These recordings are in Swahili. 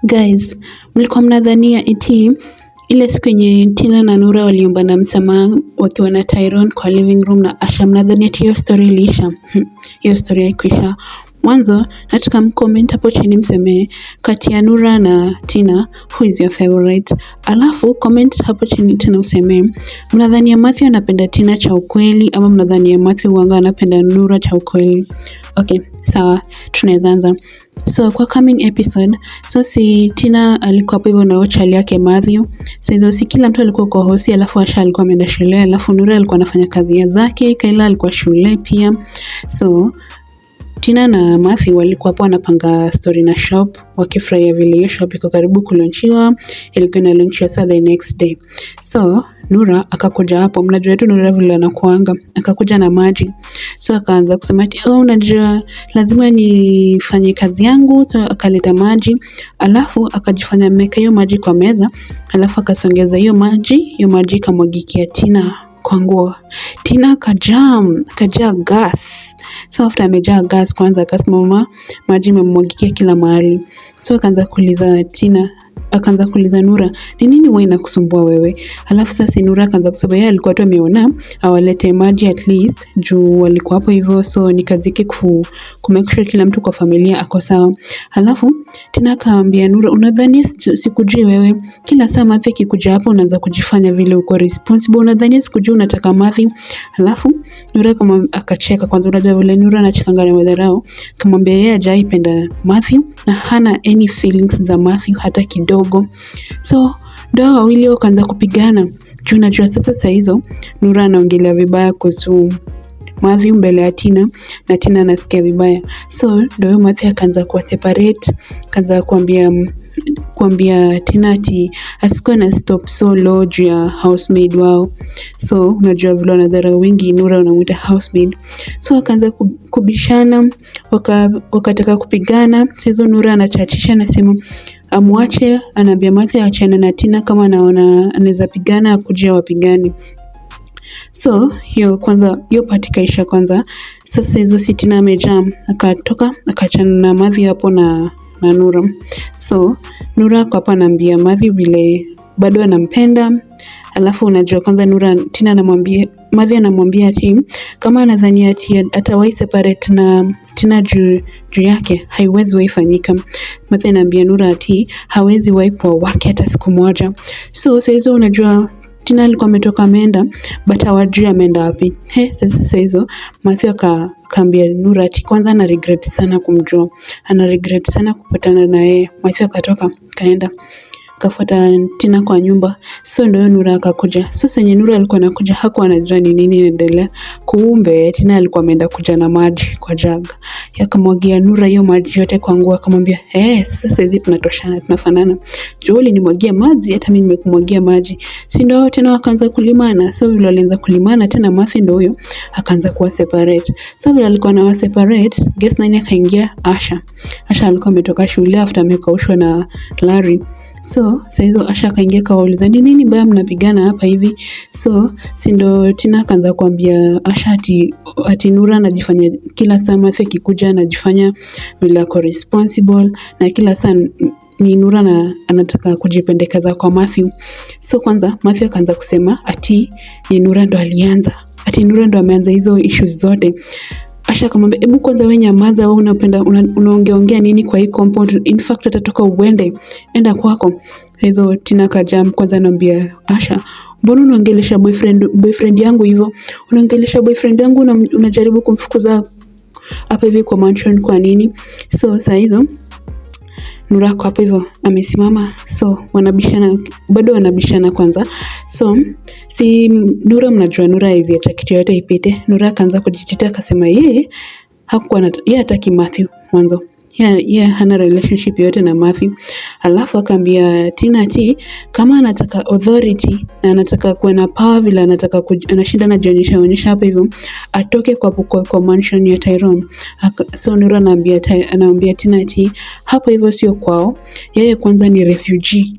Guys, mlikuwa mnadhania eti ile siku yenye Tina na Nura waliombana msamaha wakiwa na Tyrone kwa living room na Asha, mnadhania eti hiyo story iliisha? Hiyo story haikuisha. Mwanzo nataka mcomment hapo chini mseme kati ya Nura na Tina who is your favorite. Alafu comment hapo chini tena useme mnadhania Matthew anapenda Tina cha ukweli ama mnadhania Matthew wanga anapenda Nura cha ukweli. Okay, sawa, tunaweza anza. So kwa coming episode, so si Tina alikuwa hapo hivyo na ochali yake Matthew. So hizo si kila mtu alikuwa kwa hosi, alafu Asha alikuwa ameenda shule, alafu Nura alikuwa anafanya kazi zake, Kayla alikuwa shule pia. So Tina na Matthew walikuwa hapo wanapanga story na shop, wakifurahia vile hiyo shop iko karibu kulaunchiwa, ilikuwa inalaunchiwa the next day. So Nura akakuja hapo, mnajua tu Nura vile anakuanga, akakuja na maji. So akaanza kusema ati unajua lazima nifanye kazi yangu, so akaleta maji, alafu akajifanya ameweka hiyo maji kwa meza, alafu akasongeza hiyo maji kamwagikia Tina kwa nguo. Tina kajaa gas. So after amejaa gas kwanza akasimama, maji imemmwagikia kila mahali. So akaanza kuuliza Nura, ni nini wewe inakusumbua wewe? Alafu sasa Nura akaanza kusema yeye alikuwa tu ameona awalete maji at least juu walikuwa hapo hivyo, so ni kazi yake kumake sure kila mtu kwa familia ako sawa. Alafu Tina akamwambia Nura, unadhani sikujui wewe? Kila saa Matthew akikuja hapo unaanza kujifanya vile uko responsible, unadhani sikujui unataka Matthew? Alafu Nura kama akacheka kwanza, unajua vile Nura anachekanga na madharau, akamwambia yeye hajaipenda Matthew na hana any feelings za Matthew hata kidogo. So ndio wawili wakaanza kupigana. Juu najua sasa hizo Nura anaongelea vibaya kuhusu Matthew mbele ya Tina na Tina anasikia vibaya. So ndio Matthew akaanza kuwa separate, akaanza kuambia Tina ati asikuwa na stop so low juu ya housemaid wao. So unajua vile wanadharau wengi Nura anamuita housemaid. So akaanza kubishana, wakataka kupigana. Sasa Nura anachachisha anasema amwache, anaambia Matthew aachane na Tina, kama anaona anaweza pigana akuje wapigane. So hiyo part kaisha kwanza. Sasa hizo si Tina amejam, akatoka akaachana na Matthew hapo na Nura. So Nura kwa hapa anaambia Matthew vile bado anampenda. Alafu unajua kwanza Matthew anamwambia ati kama anadhania ati atawahi separate na Tina juu yake haiwezi waifanyika. Matthew anaambia Nura ati hawezi wahi kwa wake hata siku moja. So hizo unajua Tina alikuwa ametoka ameenda, but hawajui ameenda wapi. Sasa hizo Matthew akaambia Nura ati kwanza ana regret sana kumjua, ana regret sana kupatana na yeye. Matthew akatoka kaenda kafuata Tina kwa nyumba. So ndio Nura akakuja. Sasa yenye Nura alikuwa anakuja hakuwa anajua ni nini inaendelea. Kumbe Tina alikuwa ameenda kuja na maji kwa jug. Yakamwagia Nura hiyo maji yote kwa nguo, akamwambia sasa hizi tunatoshana, tunafanana. Joeli nimwagia maji, hata mimi nimekumwagia maji. Si ndio tena wakaanza kulimana. So vile walianza kulimana tena Matthew ndio huyo akaanza kuwa separate. So vile alikuwa na separate, guess nani akaingia? Asha alikuwa ametoka shule after amekaushwa na Larry. So hizo Asha akaingia kawauliza ni nini mbaya mnapigana hapa hivi? So si ndo Tina akaanza kuambia Asha ati Nura anajifanya kila saa Matthew akikuja anajifanya vile ako responsible, na kila saa ni Nura na anataka kujipendekeza kwa Matthew. So kwanza Matthew akaanza kusema ati ni Nura ndo alianza, ati Nura ndo ameanza hizo issues zote. Asha akamwambia hebu kwanza wewe nyamaza, wewe unapenda unaongeongea nini kwa hii compound? In fact atatoka enda kwako. Hizo Tina kajam kwanza anambia Asha, mbona unaongelesha boyfriend yangu hivyo? Unaongelesha boyfriend yangu unajaribu kumfukuza hapa hivi kwa mansion kwa nini? So saa hizo Nura kwa hapo hivyo amesimama. So bado wanabishana kwanza. So si Nura, mnajua Nura hizi acha kitu yote ipite. Nura akaanza kujitetea akasema yeye hataki Matthew mwanzo. Yeye hana relationship yote na Matthew. Alafu akaambia Tina ati kama anataka authority na anataka kuwa na power vile anashinda na jionyesha hapa hivyo, atoke kwa mansion ya Tyrone. So Nura anaambia Tina ati hapo hivyo sio kwao, yeye kwanza ni refugee.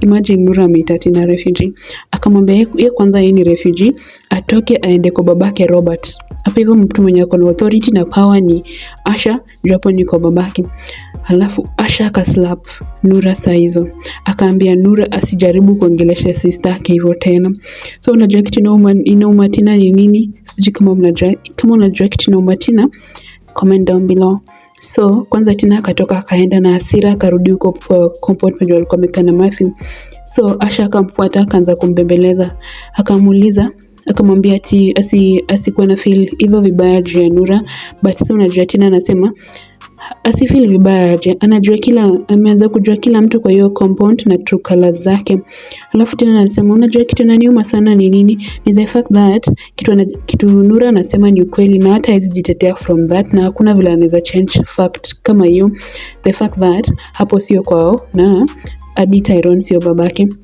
Imagine Nura ameita Tina refugee. Akamwambia yeye kwanza yeye ni refugee, atoke aende kwa babake Robert. Hapa hivyo mtu mwenye ako na authority na power ni Asha, japo ni kwa babake. Alafu Asha akaslap Nura saa hizo. Akaambia Nura asijaribu kuongelesha sister yake hivyo tena. So unajua kitu inauma tena ni nini? Sijui kama unajua kitu inauma tena, comment down below. So kwanza Tina akatoka akaenda na hasira akarudi huko kwa compound penye walikuwa wamekaa na Matthew. So Asha akamfuata akaanza kumbembeleza. Akamuuliza, akamwambia ati asikuwa na feel hivyo vibaya juu ya Nura, but sasa unajua Tina anasema asifeel vibaya aje, ameanza kujua kila mtu kwa hiyo compound na true colors zake. Alafu tena anasema unajua kitu inaniuma sana ni nini? Ni the fact that kitu Nura anasema ni ukweli na hata hajitetea from that, na hakuna vile anaweza change fact kama hiyo. The fact that hapo sio kwao na hadi Tyrone sio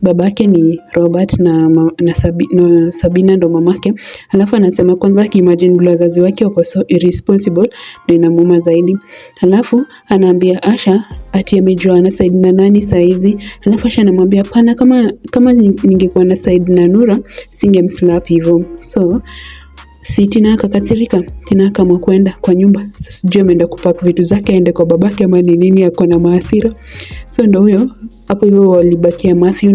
babake ni Robert na Sabina ndo mamake. Alafu anasema kwanza akiimagine vile wazazi wake wako so irresponsible ndio inamuuma zaidi. Alafu anaambia Asha ati amejua ana side na nani saizi. Alafu Asha anamwambia pana, kama ningekuwa na side na Nura singemslap hivyo. So Tina akakasirika. Tina kama kwenda kwa nyumba. Sijui ameenda kupack vitu zake aende kwa babake ama ni nini, ako na hasira. So ndo huyo hapo hivyo walibakia Matthew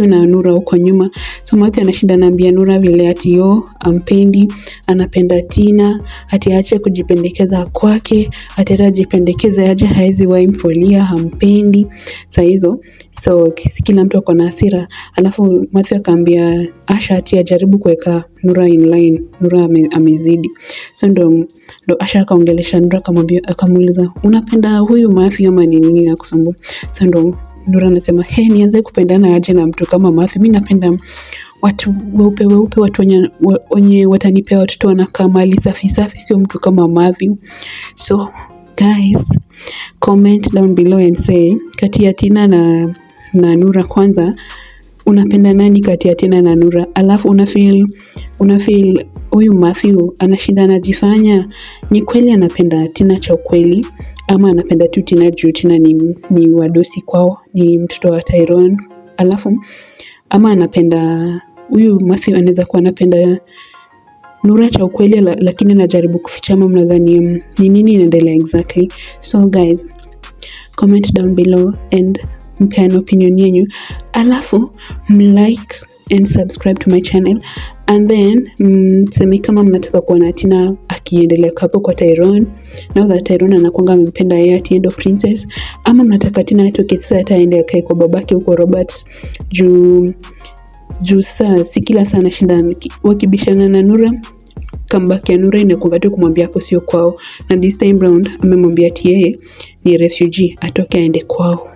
na Nura huko nyuma. So Matthew anashinda anaambia Nura vile ati ampendi, anapenda Tina, ati aache kujipendekeza kwake, ati atajipendekeza aje haizi waimfolia, hampendi. Saa hizo so kila mtu ako na hasira. Alafu Matthew akaambia Asha ati ajaribu kuweka Nura in line. Nura amezidi. So ndo Asha akaongelesha Nura akamuuliza unapenda huyu Matthew ama ni nini nakusumbua? So ndo Nura anasema nianze kupendana aje na mtu kama Matthew? Mimi napenda watu weupe, watu wenye watanipea watoto wanakaa mali safi, sio mtu kama Matthew. So guys, comment down below and say kati ya Tina na Nura, kwanza unapenda nani kati ya Tina na Nura? Alafu unafeel huyu Matthew anashinda anajifanya ni kweli anapenda Tina cha ukweli, ama anapenda tu Tina juu Tina ni wadosi kwao, ni mtoto wa Tyrone. Alafu ama anapenda huyu Matthew anaweza kuwa anapenda Nura cha ukweli lakini anajaribu kuficha, ama mnadhani ni nini inaendelea exactly? So guys, comment down below and mpeana opinion yenu. Alafu like and subscribe to my channel, and then sema kama mnataka kuona Tina akiendelea hapo kwa Tyrone, now that Tyrone anakuanga amempenda yeye ati endo princess, ama mnataka Tina atoke sasa ataende akae kwa babake huko Robert juu saa si kila sana shindana wakibishana na Nura. Comeback ya Nura inakuanga tu kumwambia hapo sio kwao, na this time round amemwambia ati yeye ni refugee atoke aende kwao.